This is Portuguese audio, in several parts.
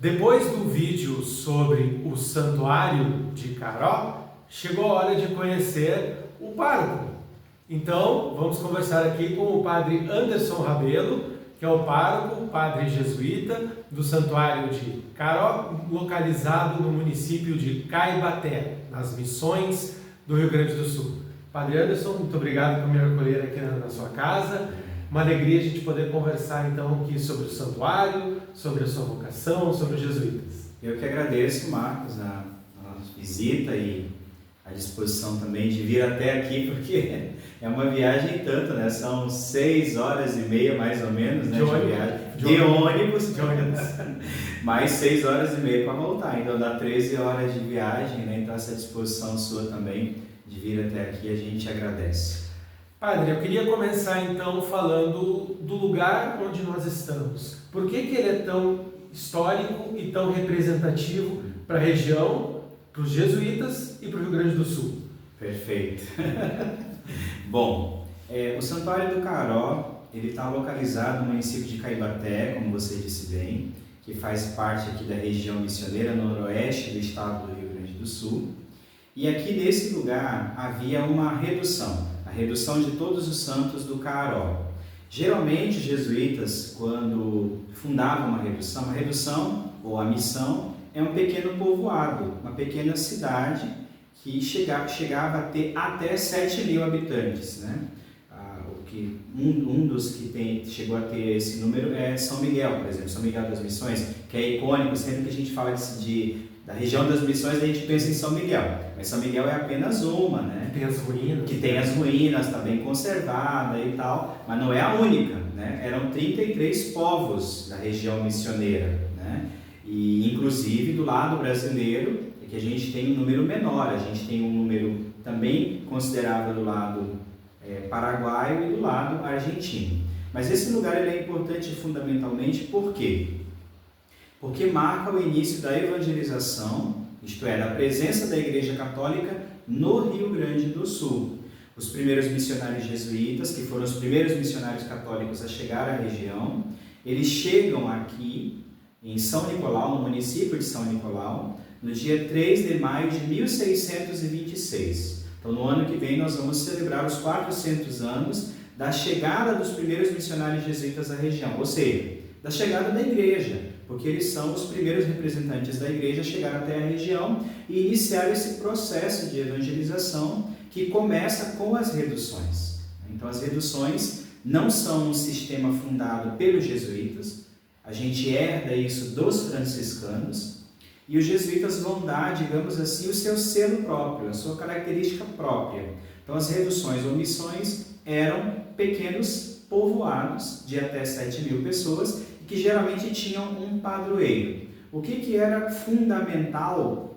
Depois do vídeo sobre o Santuário de Caró, chegou a hora de conhecer o pároco. Então, vamos conversar aqui com o padre Anderson Rabelo, que é o pároco, padre jesuíta do Santuário de Caró, localizado no município de Caibaté, nas Missões do Rio Grande do Sul. Padre Anderson, muito obrigado por me acolher aqui na sua casa. Uma alegria a gente poder conversar então aqui sobre o santuário, sobre a sua vocação, sobre os jesuítas. Eu que agradeço, Marcos, a visita e a disposição também de vir até aqui, porque é uma viagem tanto, né? São 6 horas e meia mais ou menos, né? De ônibus, mais 6 horas e meia para voltar, então dá 13 horas de viagem, né? Então essa disposição sua também de vir até aqui, a gente agradece. Padre, eu queria começar então falando do lugar onde nós estamos. Por que ele é tão histórico e tão representativo para a região, para os jesuítas e para o Rio Grande do Sul? Perfeito. Bom, o Santuário do Caró, ele está localizado no município de Caibaté, como você disse bem, que faz parte aqui da região missioneira noroeste do estado do Rio Grande do Sul. E aqui nesse lugar havia uma redução. A redução de todos os santos do Caró. Geralmente os jesuítas, quando fundavam uma redução ou a missão, é um pequeno povoado, uma pequena cidade que chegava a ter até 7.000 habitantes, né? Um dos que chegou a ter esse número é São Miguel, por exemplo, São Miguel das Missões, que é icônico. Sempre que a gente fala da região das Missões, a gente pensa em São Miguel, mas São Miguel é apenas uma, né? Que tem as ruínas, está bem conservada e tal, mas não é a única, né? Eram 33 povos da região missioneira, né? E inclusive do lado brasileiro é que a gente tem um número menor, a gente tem um número também considerável do lado paraguaio e do lado argentino. Mas esse lugar ele é importante fundamentalmente por quê? Porque marca o início da evangelização, isto é, da presença da Igreja Católica no Rio Grande do Sul. Os primeiros missionários jesuítas, que foram os primeiros missionários católicos a chegar à região, eles chegam aqui em São Nicolau, no município de São Nicolau, no dia 3 de maio de 1626. Então, no ano que vem, nós vamos celebrar os 400 anos da chegada dos primeiros missionários jesuítas à região, ou seja, da chegada da igreja, porque eles são os primeiros representantes da igreja a chegar até a região e iniciar esse processo de evangelização que começa com as reduções. Então, as reduções não são um sistema fundado pelos jesuítas, a gente herda isso dos franciscanos, e os jesuítas vão dar, digamos assim, o seu selo próprio, a sua característica própria. Então, as reduções ou missões eram pequenos povoados de até 7.000 pessoas, que geralmente tinham um padroeiro. O que era fundamental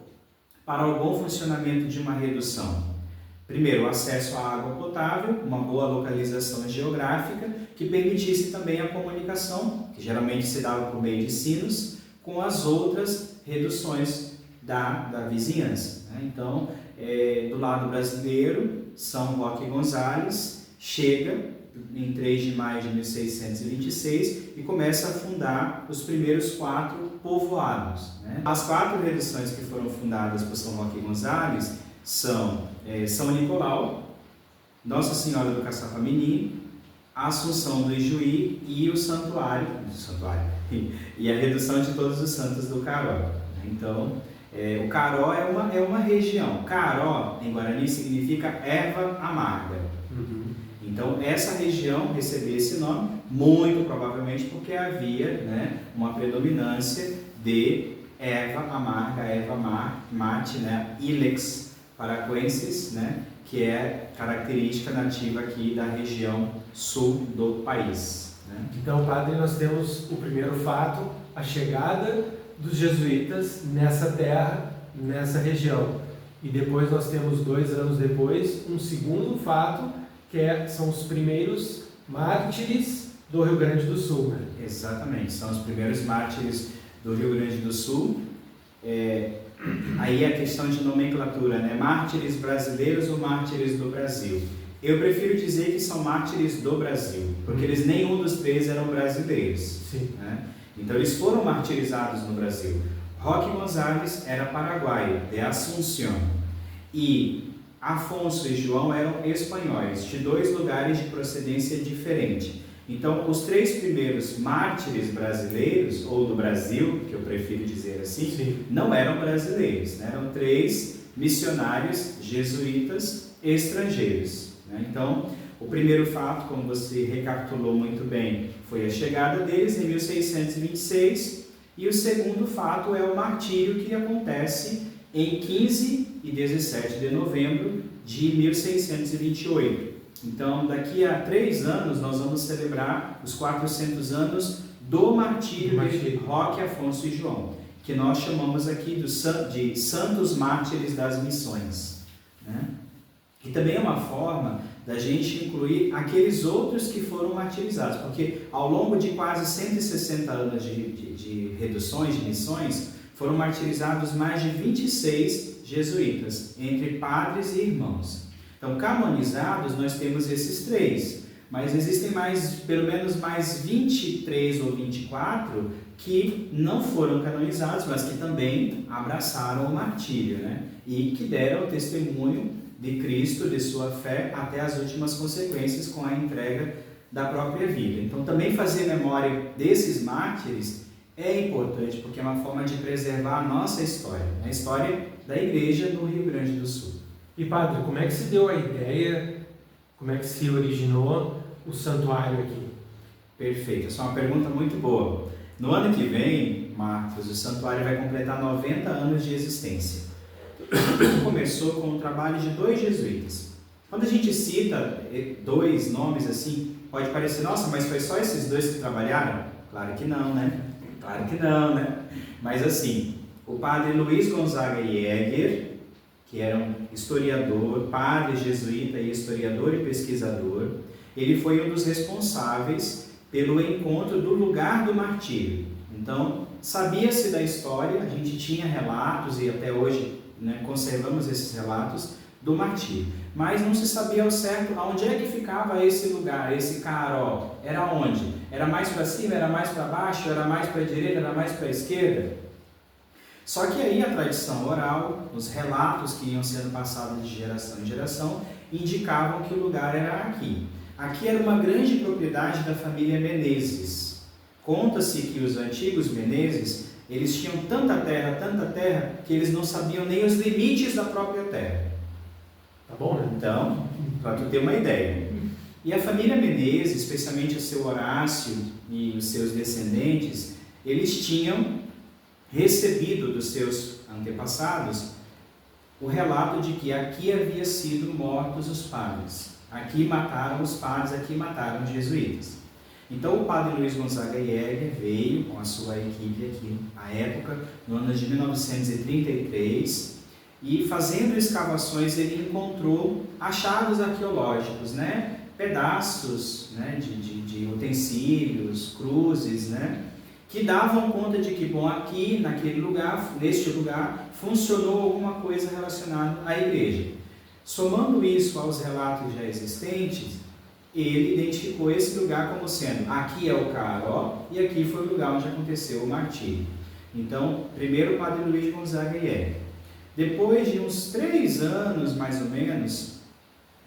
para o bom funcionamento de uma redução? Primeiro, o acesso à água potável, uma boa localização geográfica, que permitisse também a comunicação, que geralmente se dava por meio de sinos, com as outras reduções da vizinhança. Então, do lado brasileiro, São Roque Gonzales chega em 3 de maio de 1626 e começa a fundar os primeiros 4 povoados, né? As 4 reduções que foram fundadas por São Roque Gonzales são São Nicolau, Nossa Senhora do Caçapamirim, a Assunção do Ijuí e o Santuário e a redução de todos os santos do Caró. Então, o Caró é uma região. Caró, em Guarani, significa erva amarga. Então, essa região recebeu esse nome, muito provavelmente porque havia, né, uma predominância de erva amarga, erva mate, né, Ilex paraguensis, né, que é característica nativa aqui da região sul do país, né? Então, padre, nós temos o primeiro fato, a chegada dos jesuítas nessa terra, nessa região. E depois nós temos 2 anos depois, um segundo fato, que são os primeiros mártires do Rio Grande do Sul, né? Exatamente, são os primeiros mártires do Rio Grande do Sul. Aí a questão de nomenclatura, né? Mártires brasileiros ou mártires do Brasil? Eu prefiro dizer que são mártires do Brasil, porque eles nenhum dos 3 eram brasileiros. Sim. Né? Então eles foram martirizados no Brasil. Roque Gonzalez era paraguaio, de Asunción, e Afonso e João eram espanhóis, de 2 lugares de procedência diferente. Então, os 3 primeiros mártires brasileiros, ou do Brasil, que eu prefiro dizer assim, Sim. não eram brasileiros, né? Eram 3 missionários jesuítas estrangeiros, né? Então, o primeiro fato, como você recapitulou muito bem, foi a chegada deles em 1626, e o segundo fato é o martírio que acontece em 15 e 17 de novembro de 1628. Então, daqui a 3 anos, nós vamos celebrar os 400 anos do martírio de Roque, Afonso e João, que nós chamamos aqui de Santos Mártires das Missões, né? E também é uma forma da gente incluir aqueles outros que foram martirizados, porque ao longo de quase 160 anos de reduções, de missões, foram martirizados mais de 26 jesuítas, entre padres e irmãos. Então, canonizados, nós temos esses 3, mas existem pelo menos mais 23 ou 24 que não foram canonizados, mas que também abraçaram o martírio, né? E que deram testemunho de Cristo, de sua fé, até as últimas consequências com a entrega da própria vida. Então, também fazer memória desses mártires é importante, porque é uma forma de preservar a nossa história, a história da igreja no Rio Grande do Sul. E padre, como é que se deu a ideia, como é que se originou o santuário aqui? Perfeito, essa é uma pergunta muito boa. No ano que vem, Marcos, o santuário vai completar 90 anos de existência. Começou com o trabalho de 2 jesuítas. Quando a gente cita 2 nomes assim, pode parecer, nossa, mas foi só esses 2 que trabalharam? Claro que não, né? Claro que não, né? Mas assim, o padre Luiz Gonzaga Jäger, que era um historiador, padre jesuíta e historiador e pesquisador, ele foi um dos responsáveis pelo encontro do lugar do martírio. Então, sabia-se da história, a gente tinha relatos e até hoje, né, conservamos esses relatos do martírio, mas não se sabia ao certo aonde é que ficava esse lugar, esse Caró. Era onde? Era mais para cima, era mais para baixo, era mais para a direita, era mais para a esquerda? Só que aí a tradição oral, os relatos que iam sendo passados de geração em geração, indicavam que o lugar era aqui. Aqui era uma grande propriedade da família Menezes. Conta-se que os antigos Menezes, eles tinham tanta terra, que eles não sabiam nem os limites da própria terra. Tá bom, né? Então, para tu ter uma ideia. E a família Menezes, especialmente o seu Horácio e os seus descendentes, eles tinham recebido dos seus antepassados o relato de que aqui havia sido mortos os padres. Aqui mataram os padres, aqui mataram os jesuítas. Então o padre Luiz Gonzaga Jäger veio com a sua equipe aqui, à época, no ano de 1933, e fazendo escavações ele encontrou achados arqueológicos, né? Pedaços, né? de utensílios, cruzes, né? Que davam conta de que, bom, aqui, naquele lugar, neste lugar, funcionou alguma coisa relacionada à igreja. Somando isso aos relatos já existentes, ele identificou esse lugar como sendo, aqui é o Caró e aqui foi o lugar onde aconteceu o martírio. Então, primeiro o padre Luiz Gonzaga Jäger. Depois de uns 3 anos, mais ou menos,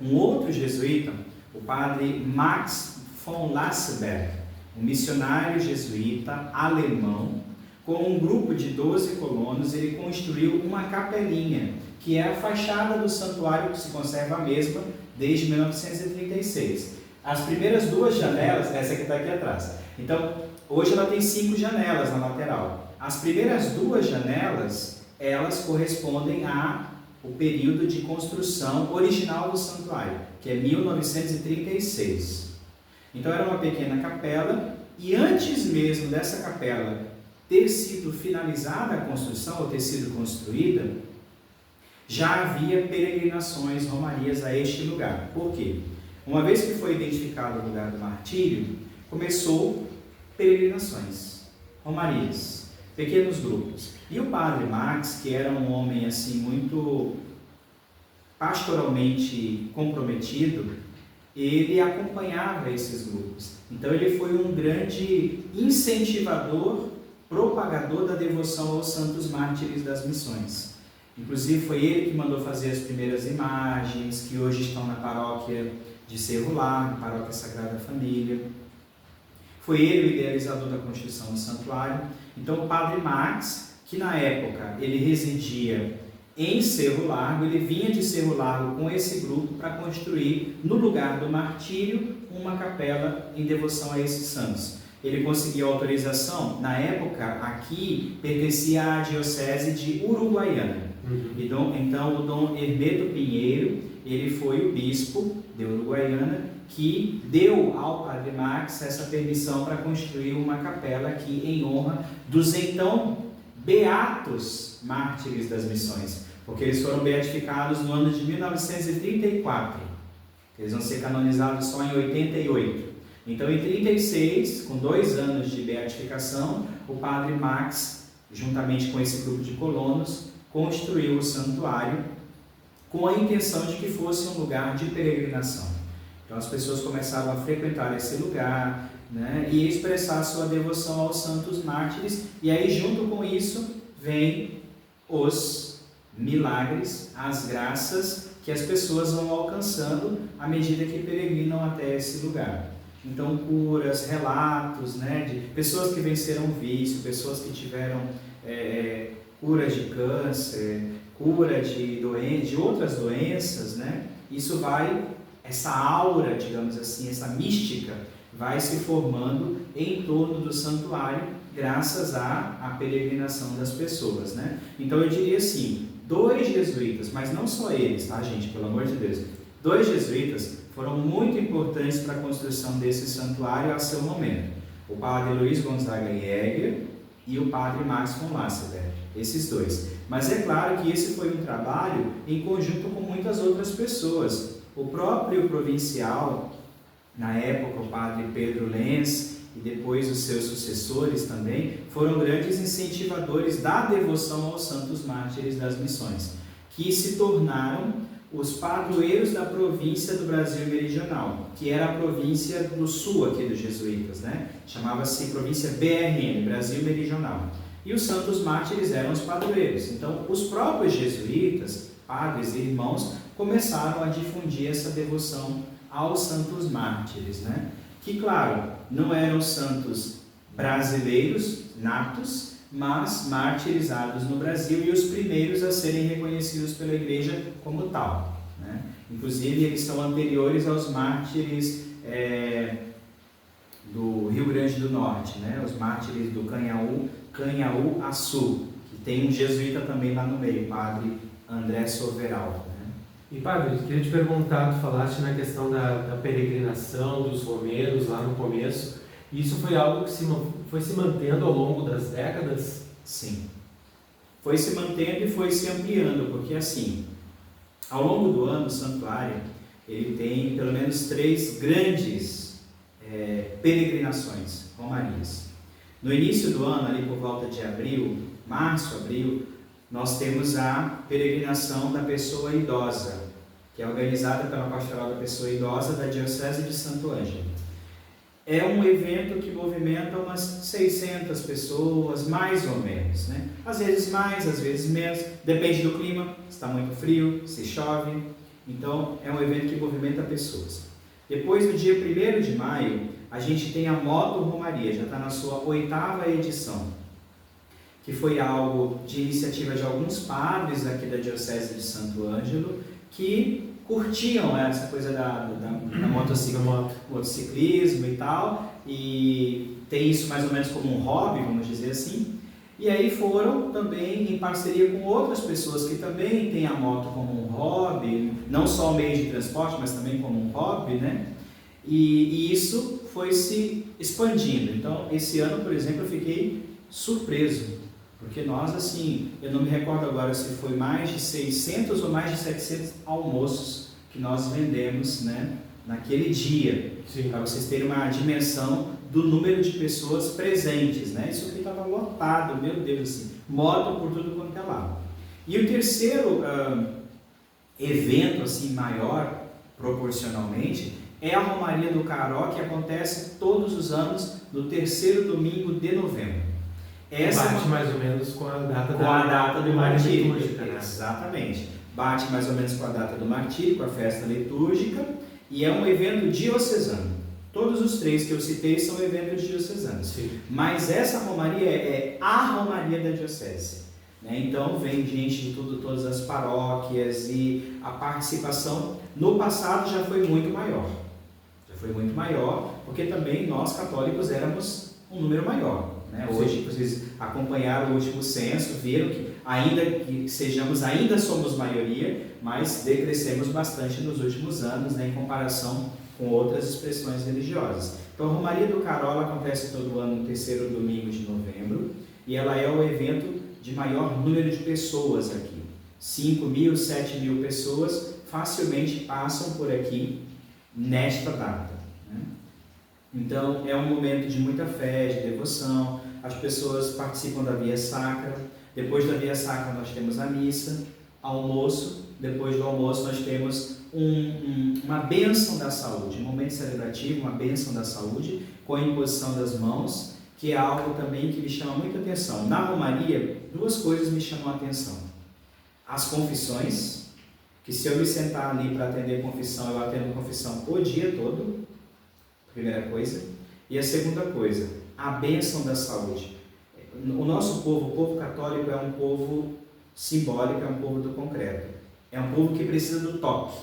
um outro jesuíta, o padre Max von Lasseberg, um missionário jesuíta alemão, com um grupo de 12 colonos, ele construiu uma capelinha, que é a fachada do santuário, que se conserva a mesma desde 1936. As primeiras 2 janelas, essa que está aqui atrás. Então, hoje ela tem 5 janelas na lateral. As primeiras 2 janelas, elas correspondem ao período de construção original do santuário, que é 1936. Então era uma pequena capela, e antes mesmo dessa capela ter sido finalizada a construção, ou ter sido construída, já havia peregrinações, romarias a este lugar. Por quê? Uma vez que foi identificado o lugar do martírio, começou peregrinações, romarias, pequenos grupos. E o padre Max, que era um homem assim muito pastoralmente comprometido, ele acompanhava esses grupos. Então ele foi um grande incentivador, propagador da devoção aos santos mártires das missões. Inclusive foi ele que mandou fazer as primeiras imagens, que hoje estão na paróquia de Cerro Largo, paróquia Sagrada Família. Foi ele o idealizador da construção do santuário. Então o padre Max, que na época ele residia em Cerro Largo, ele vinha de Cerro Largo com esse grupo para construir, no lugar do martírio, uma capela em devoção a esses santos. Ele conseguiu autorização, na época aqui pertencia à diocese de Uruguaiana. Então o Dom Hermeto Pinheiro, ele foi o bispo de Uruguaiana que deu ao padre Max essa permissão para construir uma capela aqui em honra dos então beatos mártires das missões, porque eles foram beatificados no ano de 1934. Eles vão ser canonizados só em 88. Então, em 36, com 2 anos de beatificação, o padre Max, juntamente com esse grupo de colonos, construiu o santuário com a intenção de que fosse um lugar de peregrinação. Então, as pessoas começaram a frequentar esse lugar, né, e expressar sua devoção aos santos mártires, e aí, junto com isso, vem os milagres, as graças que as pessoas vão alcançando à medida que peregrinam até esse lugar. Então, curas, relatos, né, de pessoas que venceram o vício, pessoas que tiveram cura de câncer, cura de outras doenças, né? Isso vai, essa aura, digamos assim, essa mística, vai se formando em torno do santuário, graças à peregrinação das pessoas, né? Então, eu diria assim, 2 jesuítas, mas não só eles, tá, gente? Pelo amor de Deus. 2 jesuítas foram muito importantes para a construção desse santuário a seu momento. O padre Luiz Gonzaga Jäger e o padre Max von Lasseter, esses 2. Mas é claro que esse foi um trabalho em conjunto com muitas outras pessoas. O próprio provincial, na época, o padre Pedro Lenz, e depois os seus sucessores também, foram grandes incentivadores da devoção aos santos mártires das missões, que se tornaram os padroeiros da província do Brasil Meridional, que era a província do sul aqui dos jesuítas, né? Chamava-se província BRM, Brasil Meridional. E os santos mártires eram os padroeiros. Então, os próprios jesuítas, padres e irmãos, começaram a difundir essa devoção aos santos mártires, né? Que, claro, não eram santos brasileiros, natos, mas martirizados no Brasil e os primeiros a serem reconhecidos pela Igreja como tal, né? Inclusive, eles são anteriores aos mártires do Rio Grande do Norte, né? Os mártires do Canhaú-Açu, que tem um jesuíta também lá no meio, padre André Soveral, né? E padre, queria te perguntar, tu falaste na questão da peregrinação, dos romeiros lá no começo. Isso foi algo que foi se mantendo ao longo das décadas? Sim. Foi se mantendo e foi se ampliando, porque assim, ao longo do ano, o santuário, ele tem pelo menos 3 grandes peregrinações, romarias. No início do ano, ali por volta de março, abril, nós temos a peregrinação da pessoa idosa, que é organizada pela Pastoral da Pessoa Idosa da Diocese de Santo Ângelo. É um evento que movimenta umas 600 pessoas, mais ou menos, né? Às vezes mais, às vezes menos, depende do clima, se está muito frio, se chove. Então, é um evento que movimenta pessoas. Depois, no dia 1º de maio, a gente tem a Moto Romaria, já está na sua 8ª edição, que foi algo de iniciativa de alguns padres aqui da Diocese de Santo Ângelo, que curtiam essa coisa da motociclismo e tal, e tem isso mais ou menos como um hobby, vamos dizer assim. E aí foram também em parceria com outras pessoas que também têm a moto como um hobby, não só um meio de transporte, mas também como um hobby, né? E isso foi se expandindo. Então, esse ano, por exemplo, eu fiquei surpreso, porque nós, assim, eu não me recordo agora se foi mais de 600 ou mais de 700 almoços que nós vendemos, né, naquele dia, para vocês terem uma dimensão do número de pessoas presentes, né? Isso aqui estava lotado, meu Deus, assim, moto por tudo quanto é lado. E o terceiro evento, assim, maior proporcionalmente, é a Romaria do Caró, que acontece todos os anos no terceiro domingo de novembro. Essa bate mais ou menos com a data do martírio. Né? Exatamente. Bate mais ou menos com a data do martírio, com a festa litúrgica, e é um evento diocesano. Todos os três que eu citei são eventos diocesanos. Sim. Mas essa Romaria é a Romaria da Diocese. Né? Então vem gente de todas as paróquias, e a participação no passado já foi muito maior. Porque também nós católicos éramos um número maior. Né? Hoje vocês acompanharam o último censo, viram que ainda somos maioria, mas decrescemos bastante nos últimos anos, né, em comparação com outras expressões religiosas. Então a Romaria do Caró acontece todo ano no terceiro domingo de novembro, e ela é o evento de maior número de pessoas aqui. 5.000, 7.000 pessoas facilmente passam por aqui nesta data. Né? Então é um momento de muita fé, de devoção. As pessoas participam da Via Sacra. Depois da Via Sacra nós temos a missa, almoço. Depois do almoço nós temos uma bênção da saúde, um momento celebrativo, uma bênção da saúde, com a imposição das mãos, que é algo também que me chama muita atenção. Na Romaria, duas coisas me chamam a atenção. As confissões, que se eu me sentar ali para atender confissão, eu atendo confissão o dia todo, primeira coisa. E a segunda coisa, a bênção da saúde. O nosso povo, o povo católico, é um povo simbólico, é um povo do concreto. É um povo que precisa do toque.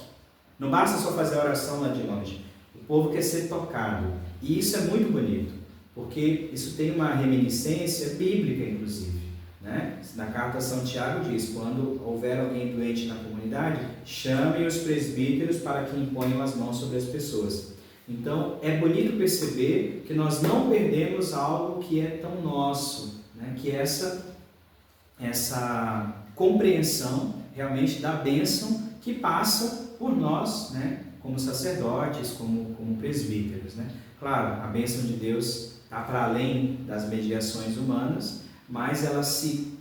Não basta só fazer a oração lá de longe. O povo quer ser tocado. E isso é muito bonito, porque isso tem uma reminiscência bíblica, inclusive. Né? Na carta a São Tiago diz: quando houver alguém doente na comunidade, chamem os presbíteros para que imponham as mãos sobre as pessoas. Então, é bonito perceber que nós não perdemos algo que é tão nosso, né? Que é essa compreensão realmente da bênção que passa por nós, né? Como sacerdotes, como presbíteros. Né? Claro, a bênção de Deus está para além das mediações humanas, mas ela se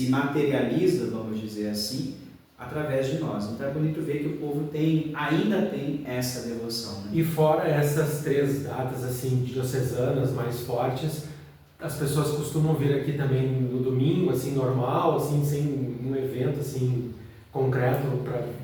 materializa, vamos dizer assim, através de nós. Então é bonito ver que o povo ainda tem essa devoção. Né? E fora essas três datas assim diocesanas mais fortes, as pessoas costumam vir aqui também no domingo, assim, normal, assim, sem um evento assim concreto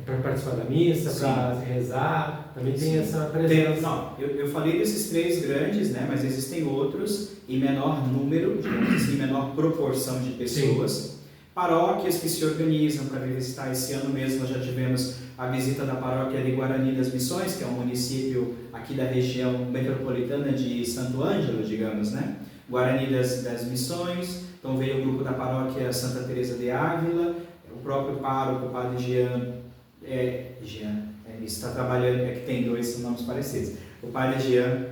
para participar da missa, para rezar, também tem essa presença. Eu falei desses três grandes, né, mas existem outros em menor número, digamos assim, em menor proporção de pessoas. Sim. Paróquias que se organizam para vir visitar. Esse ano mesmo nós já tivemos a visita da paróquia de Guarani das Missões, que é um município aqui da região metropolitana de Santo Ângelo, digamos, né? Guarani das Missões. Então veio o grupo da paróquia Santa Teresa de Ávila, o próprio pároco, o padre Jean, está trabalhando, que tem dois nomes parecidos. O padre Jean,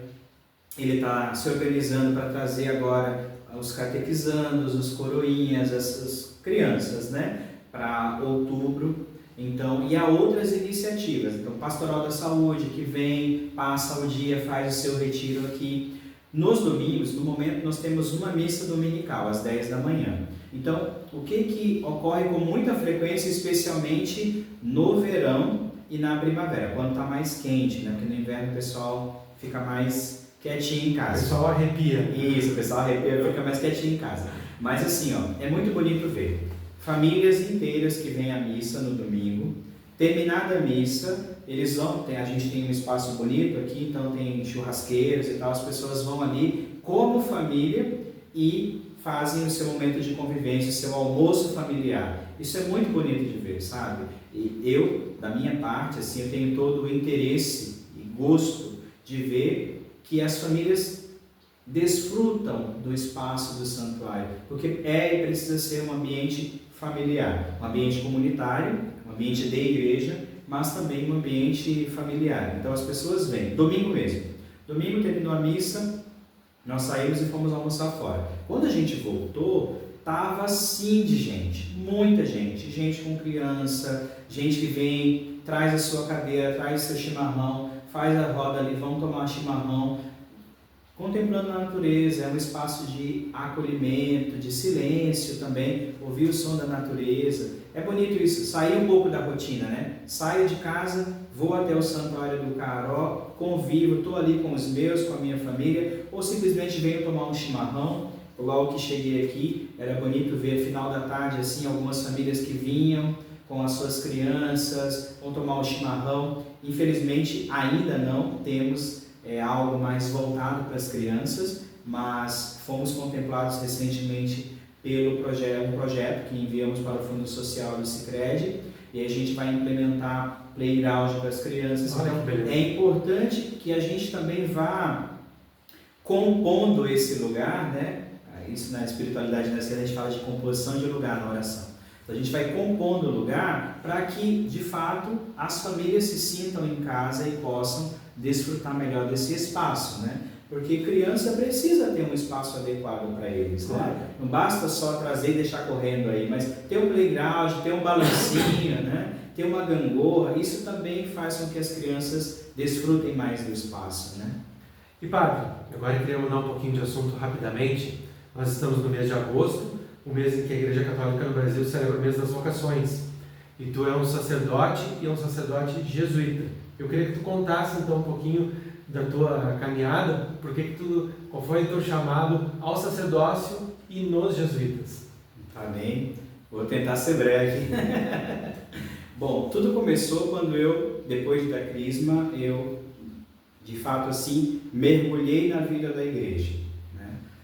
ele está se organizando para trazer agora os catequizandos, os coroinhas, as crianças, né, para outubro. Então, e há outras iniciativas. Então, Pastoral da Saúde, que vem, passa o dia, faz o seu retiro aqui. Nos domingos, no momento, nós temos uma missa dominical, às 10 da manhã. Então, o que ocorre com muita frequência, especialmente no verão e na primavera, quando está mais quente, né? Porque no inverno o pessoal fica mais quietinho em casa. O pessoal arrepia. Isso, o pessoal arrepia e fica mais quietinho em casa. Mas assim, é muito bonito ver famílias inteiras que vêm à missa no domingo. Terminada a missa, eles vão, a gente tem um espaço bonito aqui, então tem churrasqueiros e tal, as pessoas vão ali como família e fazem o seu momento de convivência, o seu almoço familiar. Isso é muito bonito de ver, sabe? E eu, da minha parte, assim, eu tenho todo o interesse e gosto de ver que as famílias desfrutam do espaço do santuário, porque e precisa ser um ambiente familiar, um ambiente comunitário, um ambiente de igreja, mas também um ambiente familiar. Então as pessoas vêm, domingo mesmo. Domingo terminou a missa, nós saímos e fomos almoçar fora. Quando a gente voltou, estava assim de gente, muita gente, gente com criança, gente que vem, traz a sua cadeira, traz o seu chimarrão, faz a roda ali, vamos tomar chimarrão. contemplando a natureza, é um espaço de acolhimento, de silêncio também, ouvir o som da natureza. É bonito isso, sair um pouco da rotina, né? Saio de casa, vou até o Santuário do Caró, convivo, estou ali com os meus, com a minha família, ou simplesmente venho tomar um chimarrão. Logo que cheguei aqui, era bonito ver, final da tarde, assim, algumas famílias que vinham com as suas crianças, vão tomar um chimarrão. Infelizmente, ainda não temos algo mais voltado para as crianças, mas fomos contemplados recentemente pelo projeto que enviamos para o Fundo Social do Sicredi, e a gente vai implementar playground para as crianças. É importante que a gente também vá compondo esse lugar, né? Isso na espiritualidade da ciência a gente fala de composição de lugar na oração. Então a gente vai compondo o lugar para que, de fato, as famílias se sintam em casa e possam desfrutar melhor desse espaço, né? Porque criança precisa ter um espaço adequado para eles, né? Não basta só trazer e deixar correndo aí, mas ter um playground, ter um balancinho, né? Ter uma gangorra, isso também faz com que as crianças desfrutem mais do espaço, né? E padre, agora eu queria mudar um pouquinho de assunto rapidamente. Nós estamos no mês de agosto, o mês em que a Igreja Católica no Brasil celebra o mês das vocações. E tu é um sacerdote e é um sacerdote jesuíta. Eu queria que tu contasse então um pouquinho da tua caminhada, qual foi o teu chamado ao sacerdócio e nos jesuítas. Amém. Vou tentar ser breve. Bom, tudo começou quando eu, depois da crisma, de fato assim, mergulhei na vida da igreja.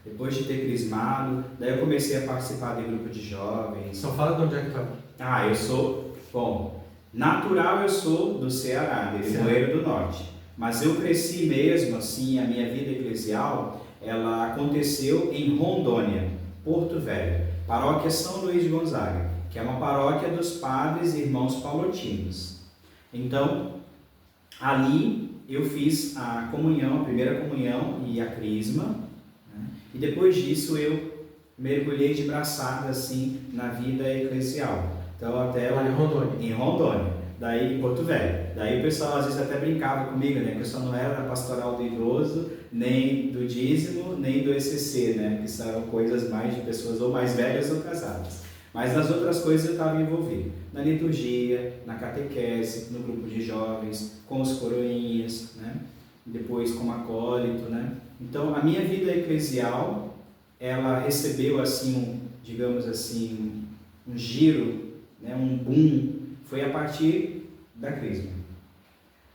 Depois de ter crismado, daí eu comecei a participar de grupo de jovens. Só fala de onde é que tu é. Eu sou, natural eu sou do Ceará, de Limoeiro do Norte. Mas eu cresci mesmo, assim, a minha vida eclesial, ela aconteceu em Rondônia, Porto Velho, paróquia São Luís de Gonzaga, que é uma paróquia dos padres e irmãos paulotinos. Então, ali eu fiz a comunhão, a primeira comunhão e a crisma, e depois disso eu mergulhei de braçada assim na vida eclesial. Então até lá em Rondônia, daí em Porto Velho. Daí o pessoal às vezes até brincava comigo, né? Que eu só não era da pastoral do idoso, nem do dízimo, nem do ECC, né? Que são coisas mais de pessoas ou mais velhas ou casadas. Mas nas outras coisas eu estava envolvido. Na liturgia, na catequese, no grupo de jovens, com os coroinhas, né? Depois como acólito, né? Então, a minha vida eclesial, ela recebeu, assim, digamos assim, um giro, né, um boom, foi a partir da crisma.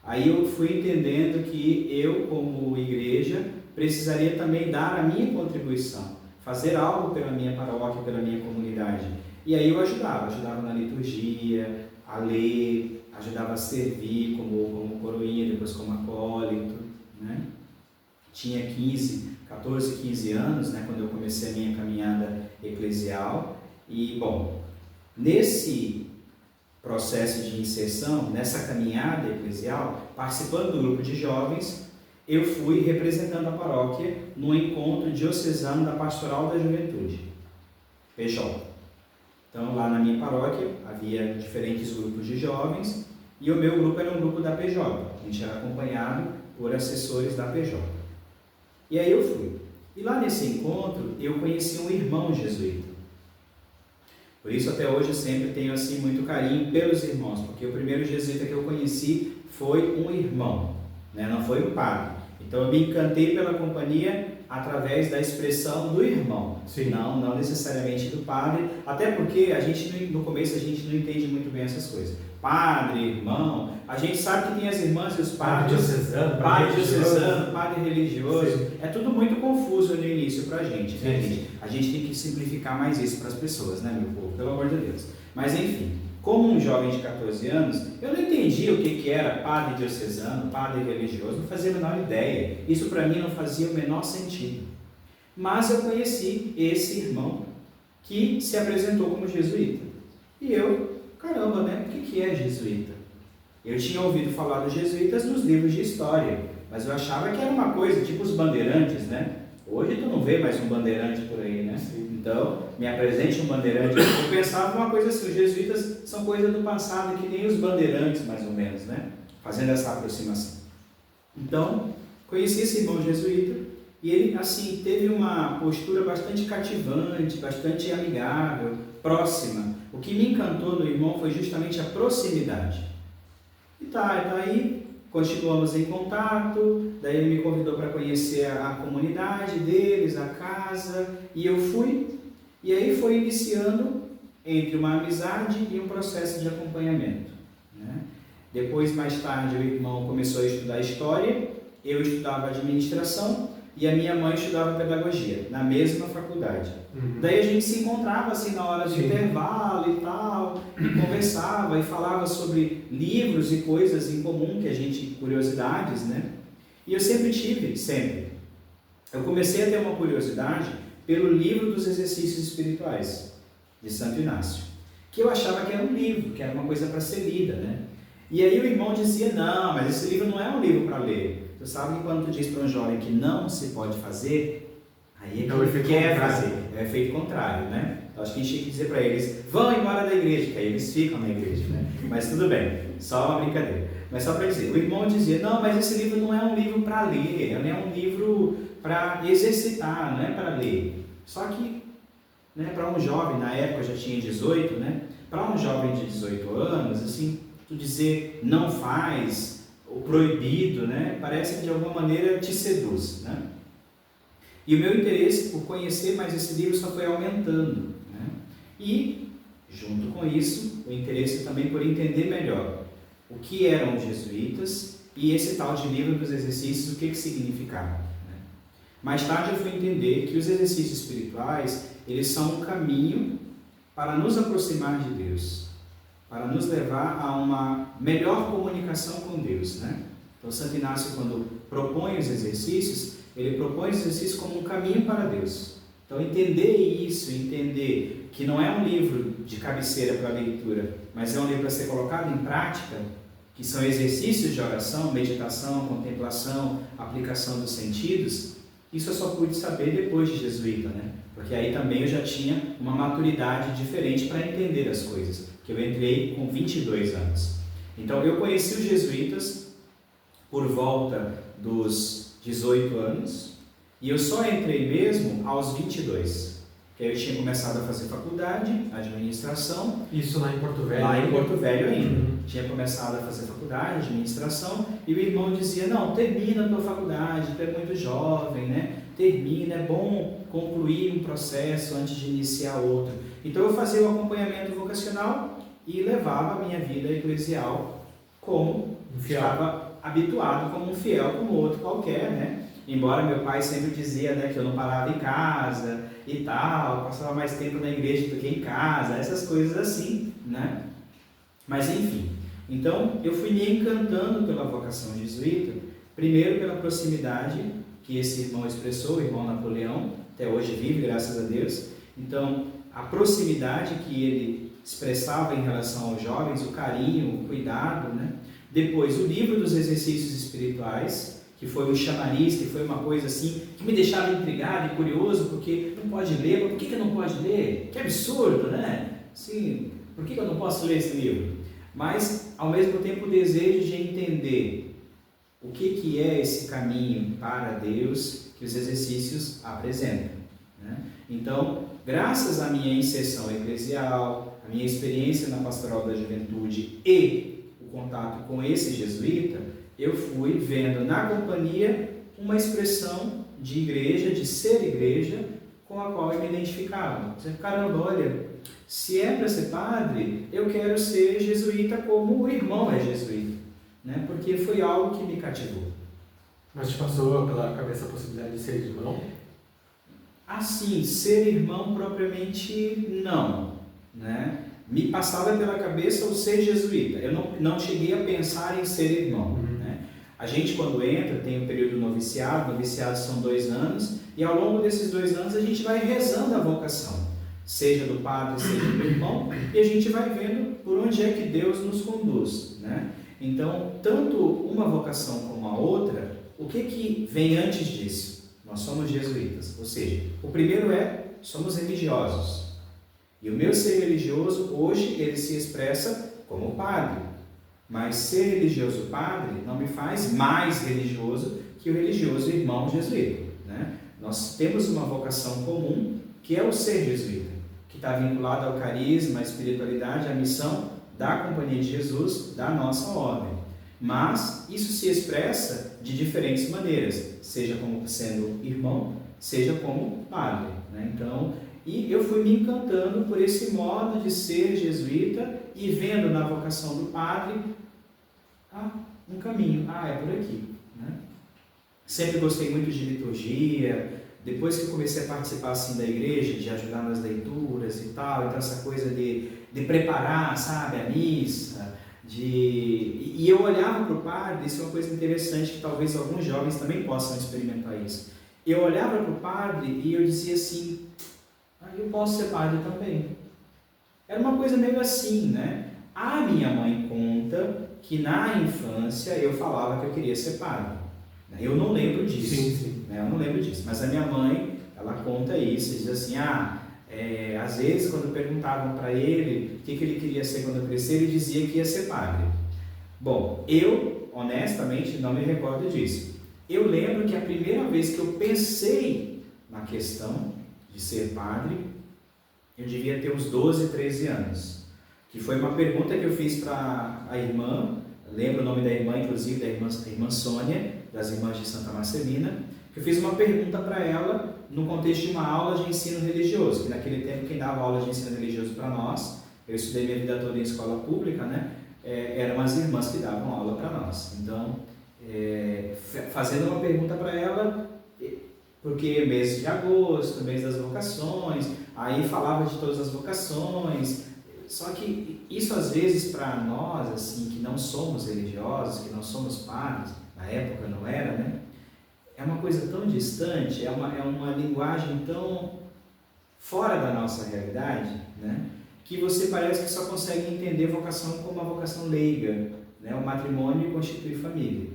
Aí eu fui entendendo que eu, como igreja, precisaria também dar a minha contribuição, fazer algo pela minha paróquia, pela minha comunidade. E aí eu ajudava na liturgia, a ler, ajudava a servir como coroinha, depois como acólito, né? Tinha 14, 15 anos, né, quando eu comecei a minha caminhada eclesial. E, bom, nesse processo de inserção, nessa caminhada eclesial, participando do grupo de jovens, eu fui representando a paróquia no encontro diocesano da Pastoral da Juventude, PJ. Então, lá na minha paróquia, havia diferentes grupos de jovens, e o meu grupo era um grupo da PJ. A gente era acompanhado por assessores da PJ. E aí eu fui. E lá nesse encontro, eu conheci um irmão jesuíta. Por isso, até hoje, eu sempre tenho assim, muito carinho pelos irmãos, porque o primeiro jesuíta que eu conheci foi um irmão, né? Não foi um padre. Então, eu me encantei pela companhia através da expressão do irmão, não necessariamente do padre, até porque no começo a gente não entende muito bem essas coisas. Padre, irmão, a gente sabe que tem as irmãs e os padres, padre diocesano, padre religioso, sim. É tudo muito confuso no início pra gente, né? Sim. A gente tem que simplificar mais isso para as pessoas, né, meu povo, pelo amor de Deus. Mas enfim, como um jovem de 14 anos, eu não entendia o que era padre diocesano, padre religioso, não fazia a menor ideia. Isso para mim não fazia o menor sentido. Mas eu conheci esse irmão que se apresentou como jesuíta. E eu, caramba, né? O que é jesuíta? Eu tinha ouvido falar dos jesuítas nos livros de história, mas eu achava que era uma coisa tipo os bandeirantes, né? Hoje tu não vê mais um bandeirante por aí, né? Então, me apresente um bandeirante. Eu pensava uma coisa assim, os jesuítas são coisa do passado, que nem os bandeirantes, mais ou menos, né? Fazendo essa aproximação. Então, conheci esse irmão jesuíta E ele, assim, teve uma postura bastante cativante, bastante amigável, próxima. O que me encantou no irmão foi justamente a proximidade. E aí continuamos em contato, daí ele me convidou para conhecer a comunidade deles, a casa, e eu fui. E aí foi iniciando entre uma amizade e um processo de acompanhamento, né? Depois, mais tarde, o irmão começou a estudar História, eu estudava Administração e a minha mãe estudava Pedagogia, na mesma faculdade. Daí a gente se encontrava assim na hora de intervalo e tal, e conversava e falava sobre livros e coisas em comum, que a gente, curiosidades, né? E eu sempre. Eu comecei a ter uma curiosidade pelo livro dos exercícios espirituais, de Santo Inácio, que eu achava que era um livro, que era uma coisa para ser lida, né? E aí o irmão dizia, não, mas esse livro não é um livro para ler. Tu sabe que quando tu diz para um jovem que não se pode fazer, aí é que ele quer fazer, é o efeito contrário, né? Então acho que a gente tinha que dizer para eles, vão embora da igreja, que aí eles ficam na igreja, né? Mas tudo bem, só uma brincadeira. Mas só para dizer, o irmão dizia, não, mas esse livro não é um livro para ler, ele é um livro para exercitar, não é para ler. Só que, né, para um jovem, na época eu já tinha 18, né? Para um jovem de 18 anos, assim, tu dizer não faz, o proibido, né? Parece que de alguma maneira te seduz, né? E o meu interesse por conhecer mais esse livro só foi aumentando, né? E, junto com isso, o interesse também por entender melhor o que eram os jesuítas e esse tal de livro dos exercícios, o que significava, né? Mais tarde eu fui entender que os exercícios espirituais, eles são um caminho para nos aproximar de Deus, para nos levar a uma melhor comunicação com Deus, né? Então, Santo Inácio, quando propõe os exercícios, ele propõe os exercícios como um caminho para Deus. Então, entender que não é um livro de cabeceira para leitura, mas é um livro para ser colocado em prática, que são exercícios de oração, meditação, contemplação, aplicação dos sentidos, isso eu só pude saber depois de jesuíta, né? Porque aí também eu já tinha uma maturidade diferente para entender as coisas, que eu entrei com 22 anos. Então eu conheci os jesuítas por volta dos 18 anos e eu só entrei mesmo aos 22. Que aí eu tinha começado a fazer faculdade, administração. Isso lá em Porto Velho? Lá em Porto Velho ainda. Tinha começado a fazer faculdade, administração, e o irmão dizia, não, termina a tua faculdade, tu é muito jovem, né? Termina, é bom concluir um processo antes de iniciar outro. Então eu fazia o acompanhamento vocacional e levava a minha vida eclesial como estava habituado, como um fiel, como outro qualquer, né? Embora meu pai sempre dizia, né, que eu não parava em casa e tal, passava mais tempo na igreja do que em casa, essas coisas assim, né? Mas enfim, então eu fui me encantando pela vocação jesuíta, primeiro pela proximidade que esse irmão expressou, o irmão Napoleão, até hoje vive, graças a Deus. Então, a proximidade que ele expressava em relação aos jovens, o carinho, o cuidado, né? Depois, o livro dos exercícios espirituais, que foi um chamariz, que foi uma coisa assim, que me deixava intrigado e curioso, porque não pode ler, mas por que não pode ler? Que absurdo, né? Sim, por que eu não posso ler esse livro? Mas, ao mesmo tempo, o desejo de entender o que é esse caminho para Deus que os exercícios apresentam, né? Então, graças à minha inserção eclesial, à minha experiência na pastoral da juventude e o contato com esse jesuíta, eu fui vendo na companhia uma expressão de igreja, de ser igreja, com a qual eu me identificava. Caramba, olha, se é para ser padre, eu quero ser jesuíta como o irmão é jesuíta, né? Porque foi algo que me cativou. Mas te passou pela cabeça a possibilidade de ser irmão? Assim, ser irmão propriamente não, né? Me passava pela cabeça o ser jesuíta. Eu não cheguei a pensar em ser irmão. A gente, quando entra, tem o período do noviciado. Noviciado são 2 anos, e ao longo desses 2 anos a gente vai rezando a vocação, seja do padre, seja do irmão, e a gente vai vendo por onde é que Deus nos conduz, né? Então, tanto uma vocação como a outra, o que vem antes disso? Nós somos jesuítas, ou seja, o primeiro somos religiosos, e o meu ser religioso, hoje, ele se expressa como padre. Mas ser religioso padre não me faz mais religioso que o religioso irmão jesuíta, né? Nós temos uma vocação comum, que é o ser jesuíta, que está vinculado ao carisma, à espiritualidade, à missão da Companhia de Jesus, da nossa ordem. Mas isso se expressa de diferentes maneiras, seja como sendo irmão, seja como padre, né? Então, e eu fui me encantando por esse modo de ser jesuíta e vendo na vocação do padre um caminho, é por aqui, né? Sempre gostei muito de liturgia. Depois que eu comecei a participar assim da igreja, de ajudar nas leituras e tal, então essa coisa de preparar, sabe, a missa, e eu olhava para o padre, isso é uma coisa interessante que talvez alguns jovens também possam experimentar isso. Eu olhava para o padre e eu dizia assim, eu posso ser padre também. Era uma coisa meio assim, né? A minha mãe conta que na infância eu falava que eu queria ser padre. Eu não lembro disso. Sim. Né? Eu não lembro disso. Mas a minha mãe, ela conta isso, diz assim, às vezes quando perguntavam para ele o que ele queria ser quando crescer, ele dizia que ia ser padre. Bom, eu, honestamente, não me recordo disso. Eu lembro que a primeira vez que eu pensei na questão de ser padre, eu devia ter uns 12, 13 anos. Que foi uma pergunta que eu fiz para a irmã, lembro o nome da irmã, inclusive, da irmã Sônia, das Irmãs de Santa Marcelina, que eu fiz uma pergunta para ela no contexto de uma aula de ensino religioso, que naquele tempo quem dava aula de ensino religioso para nós, eu estudei minha vida toda em escola pública, né? Eram as irmãs que davam aula para nós. Então, fazendo uma pergunta para ela, porque mês de agosto, mês das vocações, aí falava de todas as vocações, só que isso às vezes para nós, assim, que não somos religiosos, que não somos padres, na época não era, né? É uma coisa tão distante, é uma linguagem tão fora da nossa realidade, né? Que você parece que só consegue entender vocação como uma vocação leiga, né? O matrimônio constitui família.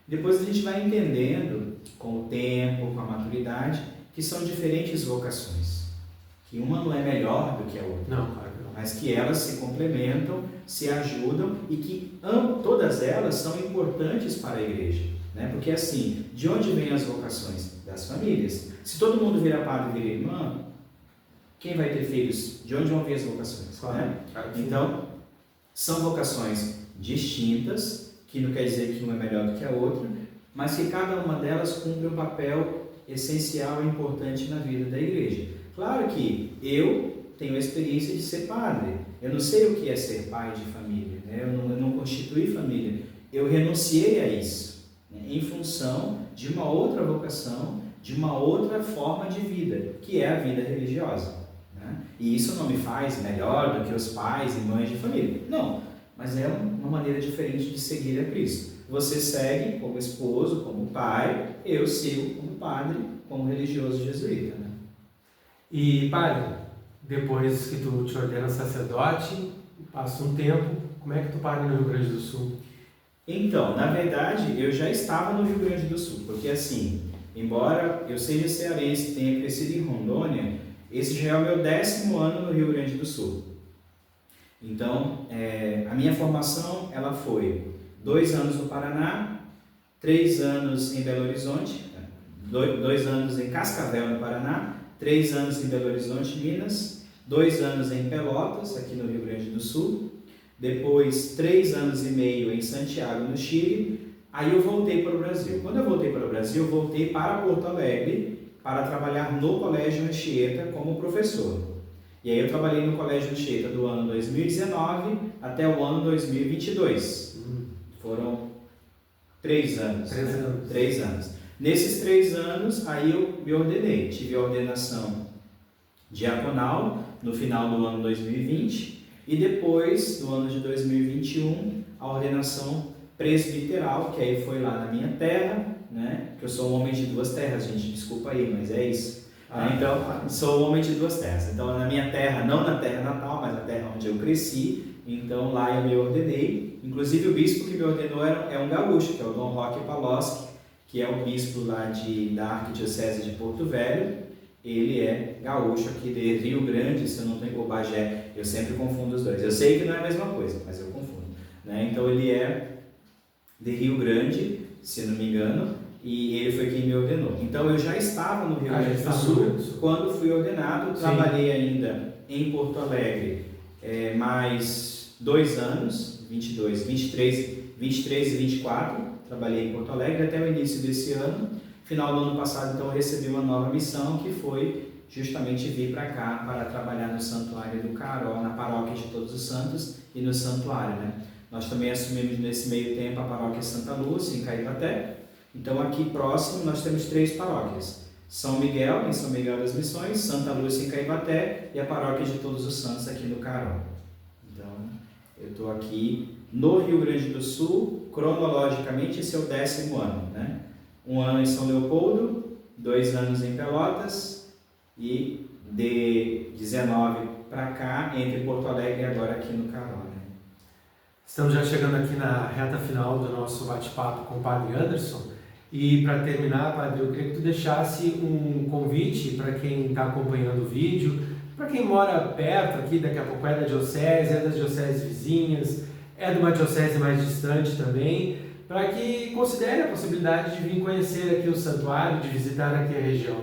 Depois a gente vai entendendo, com o tempo, com a maturidade, que são diferentes vocações, que uma não é melhor do que a outra. Não, claro que não. Mas que elas se complementam, se ajudam e que todas elas são importantes para a igreja, né? Porque assim, de onde vêm as vocações? Das famílias. Se todo mundo vira padre e vira irmã, quem vai ter filhos? De onde vão vir as vocações? Claro, né? Então, são vocações distintas, que não quer dizer que uma é melhor do que a outra, mas que cada uma delas cumpre um papel essencial e importante na vida da igreja. Claro que eu tenho a experiência de ser padre. Eu não sei o que é ser pai de família, né? Eu não constituí família. Eu renunciei a isso, né? Em função de uma outra vocação, de uma outra forma de vida, que é a vida religiosa, né? E isso não me faz melhor do que os pais e mães de família. Não, mas é uma maneira diferente de seguir a Cristo. Você segue como esposo, como pai, eu sigo como padre, como religioso jesuíta, né? E padre, depois que tu te ordena sacerdote, passa um tempo, como é que tu paga no Rio Grande do Sul? Então, na verdade, eu já estava no Rio Grande do Sul, porque assim, embora eu seja cearense e tenha crescido em Rondônia, esse já é o meu 10º ano no Rio Grande do Sul. Então, a minha formação, ela foi 2 anos no Paraná, 3 anos em Belo Horizonte, 2 anos em Cascavel, no Paraná, 3 anos em Belo Horizonte, Minas, 2 anos em Pelotas, aqui no Rio Grande do Sul, depois 3 anos e meio em Santiago, no Chile, aí eu voltei para o Brasil. Quando eu voltei para o Brasil, eu voltei para Porto Alegre para trabalhar no Colégio Anchieta como professor. E aí eu trabalhei no Colégio Anchieta do ano 2019 até o ano 2022. Foram 3 anos. 3 anos. Nesses 3 anos, aí eu me ordenei. Tive a ordenação diaconal no final do ano 2020 e depois, no ano de 2021, a ordenação presbiteral, que aí foi lá na minha terra, né? Que eu sou um homem de 2 terras, gente, desculpa aí, mas é isso. Então, sou um homem de 2 terras. Então, na minha terra, não na terra natal, mas na terra onde eu cresci, então lá eu me ordenei. Inclusive, o bispo que me ordenou é um gaúcho, que é o Dom Roque Paloski, que é o bispo lá da Arquidiocese de Porto Velho. Ele é gaúcho aqui de Rio Grande, se eu não tenho, o Bagé, eu sempre confundo os dois. Eu sei que não é a mesma coisa, mas eu confundo, né? Então, ele é de Rio Grande, se não me engano, e ele foi quem me ordenou. Então eu já estava no Rio Grande do Sul quando fui ordenado, trabalhei ainda em Porto Alegre mais 2 anos, 23 e 24, trabalhei em Porto Alegre até o início desse ano. Final do ano passado, então, eu recebi uma nova missão, que foi justamente vir para cá para trabalhar no Santuário do Caró, na Paróquia de Todos os Santos e no Santuário, né? Nós também assumimos nesse meio tempo a Paróquia Santa Lúcia, em Caibaté. Então, aqui próximo, nós temos 3 paróquias. São Miguel, em São Miguel das Missões, Santa Lúcia, em Caibaté, e a Paróquia de Todos os Santos, aqui no Caró. Então, eu estou aqui no Rio Grande do Sul, cronologicamente, esse é o 10º ano, né? 1 ano em São Leopoldo, 2 anos em Pelotas, e de 19 para cá, entre Porto Alegre e agora aqui no Caró, né? Estamos já chegando aqui na reta final do nosso bate-papo com o Padre Anderson. E para terminar, Padre, eu queria que tu deixasse um convite para quem está acompanhando o vídeo, para quem mora perto aqui, daqui a pouco é da diocese, é das dioceses vizinhas, é de uma diocese mais distante também, para que considere a possibilidade de vir conhecer aqui o santuário, de visitar aqui a região.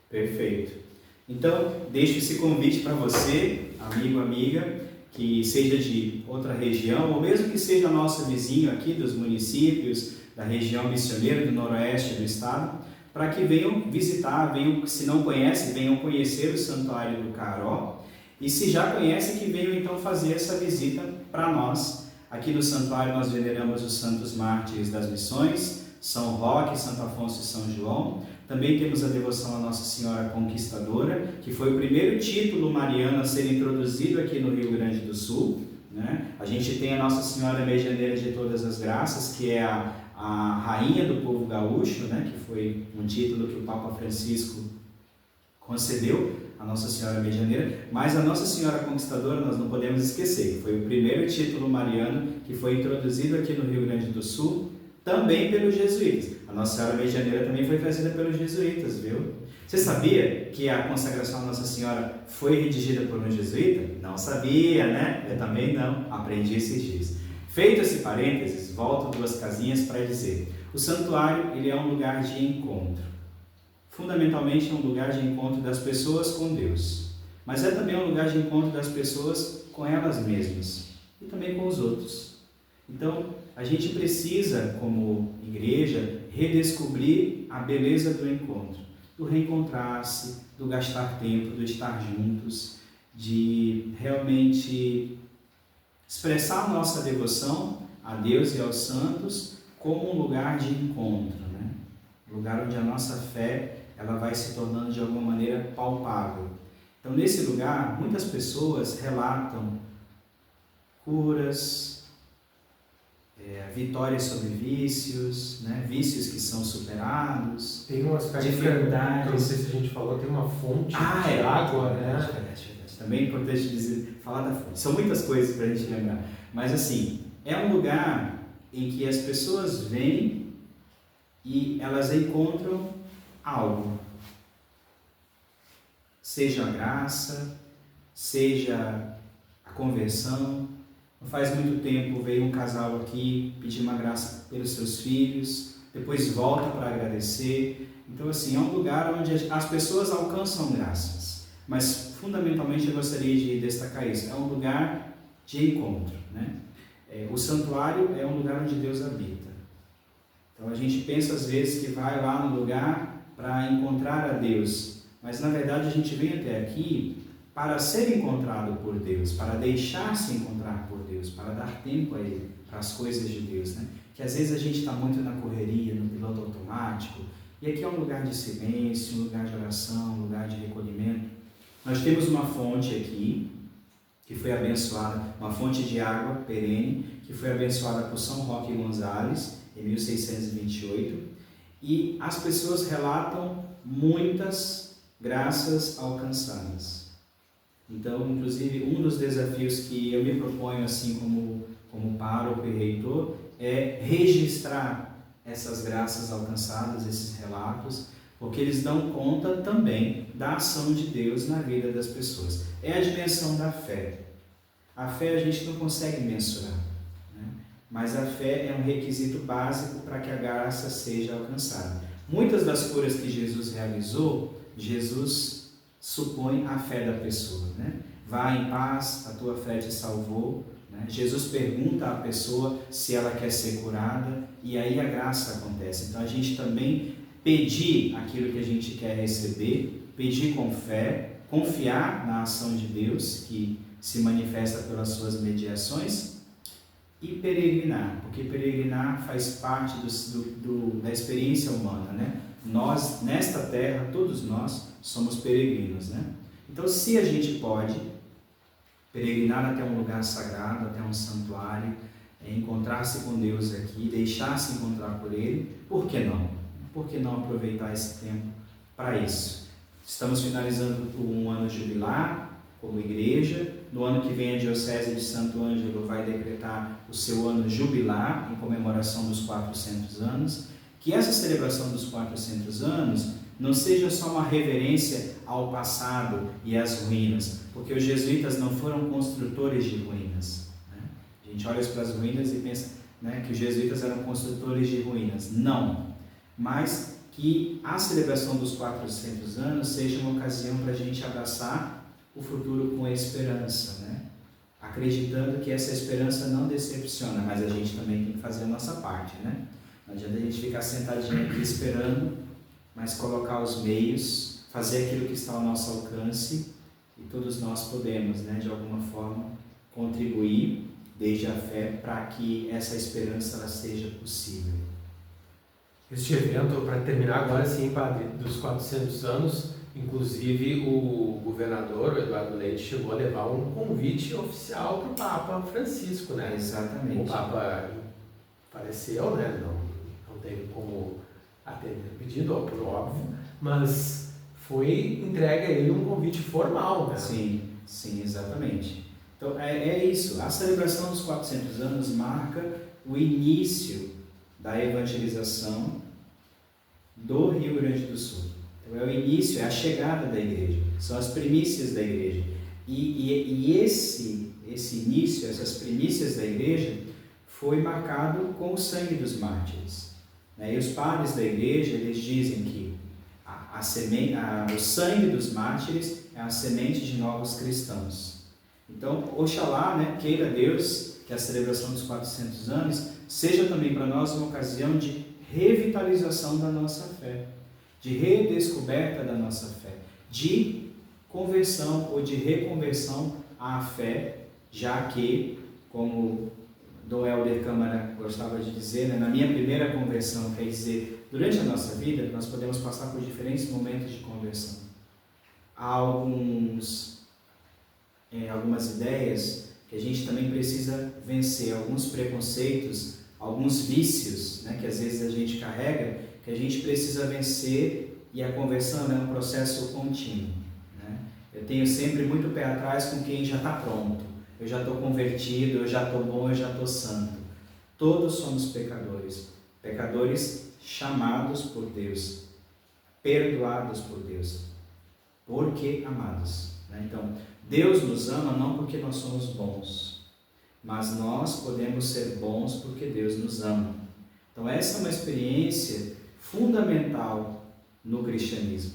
Perfeito. Então, deixo esse convite para você, amigo, amiga, que seja de outra região, ou mesmo que seja nosso vizinho aqui dos municípios, da região missioneira do noroeste do estado, para que venham visitar, se não conhecem, venham conhecer o Santuário do Caró, e se já conhecem, que venham então fazer essa visita para nós. Aqui no santuário nós veneramos os santos mártires das missões, São Roque, Santo Afonso e São João. Também temos a devoção à Nossa Senhora Conquistadora, que foi o primeiro título mariano a ser introduzido aqui no Rio Grande do Sul, né? A gente tem a Nossa Senhora Medianeira de Todas as Graças, que é a rainha do povo gaúcho, né? Que foi um título que o Papa Francisco concedeu a Nossa Senhora Medianeira, mas a Nossa Senhora Conquistadora nós não podemos esquecer, que foi o primeiro título mariano que foi introduzido aqui no Rio Grande do Sul, também pelos jesuítas. A Nossa Senhora Medianeira também foi trazida pelos jesuítas, viu? Você sabia que a consagração à Nossa Senhora foi redigida por um jesuíta? Não sabia, né? Eu também não, aprendi esses dias. Feito esse parênteses, volto 2 casinhas para dizer, o santuário ele é um lugar de encontro. Fundamentalmente é um lugar de encontro das pessoas com Deus, mas é também um lugar de encontro das pessoas com elas mesmas e também com os outros. Então, a gente precisa, como igreja, redescobrir a beleza do encontro, do reencontrar-se, do gastar tempo, do estar juntos, de realmente expressar a nossa devoção a Deus e aos santos como um lugar de encontro, né? Um lugar onde a nossa fé ela vai se tornando de alguma maneira palpável. Então, nesse lugar, muitas pessoas relatam curas, vitórias sobre vícios, né? Vícios que são superados. Tem um aspecto que não sei se a gente falou, tem uma fonte de água, né? Verdade. Também é importante dizer, falar da fonte. São muitas coisas para a gente lembrar. Mas assim, é um lugar em que as pessoas vêm e elas encontram algo. Seja a graça, seja a conversão. Não faz muito tempo veio um casal aqui pedir uma graça pelos seus filhos, depois volta para agradecer. Então assim, é um lugar onde as pessoas alcançam graças, mas fundamentalmente eu gostaria de destacar isso, é um lugar de encontro, né? O santuário é um lugar onde Deus habita. Então a gente pensa às vezes que vai lá no lugar para encontrar a Deus, mas na verdade a gente vem até aqui para ser encontrado por Deus, para deixar-se encontrar por Deus, para dar tempo a Ele, para as coisas de Deus, né? Que às vezes a gente está muito na correria, no piloto automático, e aqui é um lugar de silêncio, um lugar de oração, um lugar de recolhimento. Nós temos uma fonte aqui, que foi abençoada, uma fonte de água perene, que foi abençoada por São Roque Gonzales, em 1628, e as pessoas relatam muitas graças alcançadas. Então, inclusive, um dos desafios que eu me proponho, assim como pároco e reitor, é registrar essas graças alcançadas, esses relatos, porque eles dão conta também da ação de Deus na vida das pessoas. É a dimensão da fé. A fé a gente não consegue mensurar, né? Mas a fé é um requisito básico para que a graça seja alcançada. Muitas das curas que Jesus realizou, Jesus supõe a fé da pessoa, né? Vá em paz, a tua fé te salvou. Né? Jesus pergunta à pessoa se ela quer ser curada e aí a graça acontece. Então a gente também pedir aquilo que a gente quer receber, pedir com fé, confiar na ação de Deus que se manifesta pelas suas mediações e peregrinar, porque peregrinar faz parte da experiência humana, né? Nós, nesta terra, todos nós somos peregrinos, né? Então, se a gente pode peregrinar até um lugar sagrado, até um santuário, encontrar-se com Deus aqui, deixar-se encontrar por Ele, por que não? Por que não aproveitar esse tempo para isso? Estamos finalizando um ano jubilar como igreja. No ano que vem a Diocese de Santo Ângelo vai decretar o seu ano jubilar em comemoração dos 400 anos. Que essa celebração dos 400 anos não seja só uma reverência ao passado e às ruínas, porque os jesuítas não foram construtores de ruínas, né? A gente olha para as ruínas e pensa, né, que os jesuítas eram construtores de ruínas. Não, mas que a celebração dos 400 anos seja uma ocasião para a gente abraçar o futuro com esperança, né? Acreditando que essa esperança não decepciona, mas a gente também tem que fazer a nossa parte, né? Não adianta a gente ficar sentadinho aqui esperando, mas colocar os meios, fazer aquilo que está ao nosso alcance, e todos nós podemos, né, de alguma forma, contribuir desde a fé para que essa esperança ela seja possível. Este evento, para terminar agora sim, Padre, dos 400 anos, inclusive o governador, o Eduardo Leite, chegou a levar um convite oficial para o Papa Francisco, né? Exatamente. O Papa faleceu, né? Não teve como atender o pedido, por óbvio, mas foi entregue a ele um convite formal, né? Sim, exatamente. Então é isso, a celebração dos 400 anos marca o início da evangelização do Rio Grande do Sul. Então é o início, é a chegada da igreja, são as primícias da igreja. E esse início, essas primícias da igreja, foi marcado com o sangue dos mártires. E os padres da igreja, eles dizem que o sangue dos mártires é a semente de novos cristãos. Então, oxalá, né, queira Deus que a celebração dos 400 anos seja também para nós uma ocasião de revitalização da nossa fé, de redescoberta da nossa fé, de conversão ou de reconversão à fé, já que, como Dom Helder Câmara gostava de dizer, né, na minha primeira conversão, quer dizer, durante a nossa vida, nós podemos passar por diferentes momentos de conversão. Há algumas ideias que a gente também precisa vencer, alguns preconceitos, alguns vícios, né, que às vezes a gente carrega, que a gente precisa vencer, e a conversão é um processo contínuo, né? Eu tenho sempre muito pé atrás com quem já está pronto. Eu já estou convertido, eu já estou bom, eu já estou santo. Todos somos pecadores. Pecadores chamados por Deus, perdoados por Deus, porque amados, né? Então, Deus nos ama não porque nós somos bons, mas nós podemos ser bons porque Deus nos ama. Então, essa é uma experiência fundamental no cristianismo.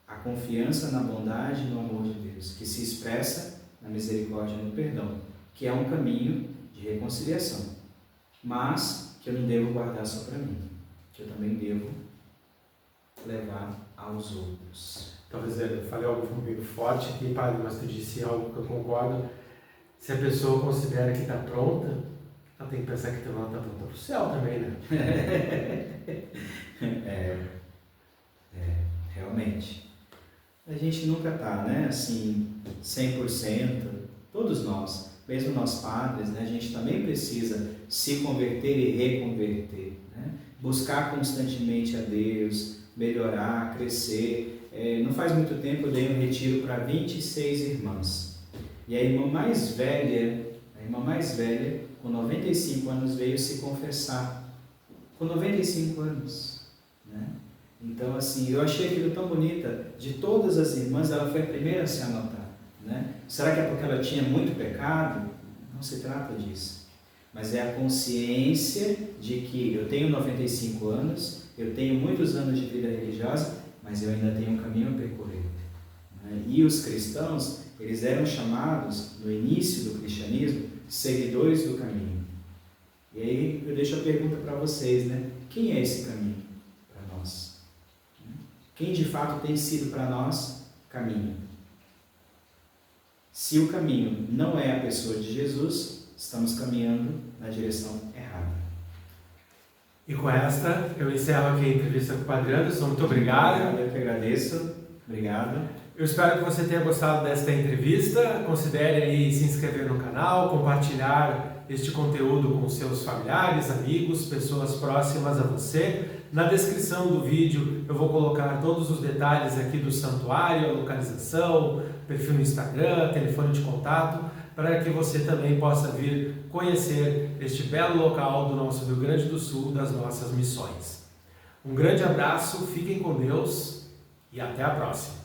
A confiança na bondade e no amor de Deus, que se expressa na misericórdia e no perdão, que é um caminho de reconciliação, mas que eu não devo guardar só para mim, que eu também devo levar aos outros. Talvez eu falei algo meio forte aqui, Padre, mas tu disse algo que eu concordo. Se a pessoa considera que está pronta, ela tem que pensar que ela está pronta para o céu também, né? Realmente. A gente nunca está, né, assim, 100%, todos nós, mesmo nós padres, né, a gente também precisa se converter e reconverter, né? Buscar constantemente a Deus, melhorar, crescer. Não faz muito tempo eu dei um retiro para 26 irmãs, e a irmã mais velha, com 95 anos, veio se confessar, com 95 anos, né? Então, assim, eu achei aquilo tão bonita. De todas as irmãs, ela foi a primeira a se anotar, né? Será que é porque ela tinha muito pecado? Não se trata disso. mas é a consciência de que eu tenho 95 anos, eu tenho muitos anos de vida religiosa, mas eu ainda tenho um caminho a percorrer. E os cristãos, eles eram chamados, no início do cristianismo, seguidores do caminho. E aí eu deixo a pergunta para vocês, né? Quem é esse caminho para nós? Quem de fato tem sido para nós caminho? Se o caminho não é a pessoa de Jesus, estamos caminhando na direção errada. E com esta, eu encerro aqui a entrevista com o Padre Anderson. Muito obrigado. Eu que agradeço. Obrigado. Eu espero que você tenha gostado desta entrevista. Considere aí se inscrever no canal, compartilhar este conteúdo com seus familiares, amigos, pessoas próximas a você. Na descrição do vídeo eu vou colocar todos os detalhes aqui do santuário, a localização, perfil no Instagram, telefone de contato, para que você também possa vir conhecer este belo local do nosso Rio Grande do Sul, das nossas missões. Um grande abraço, fiquem com Deus e até a próxima!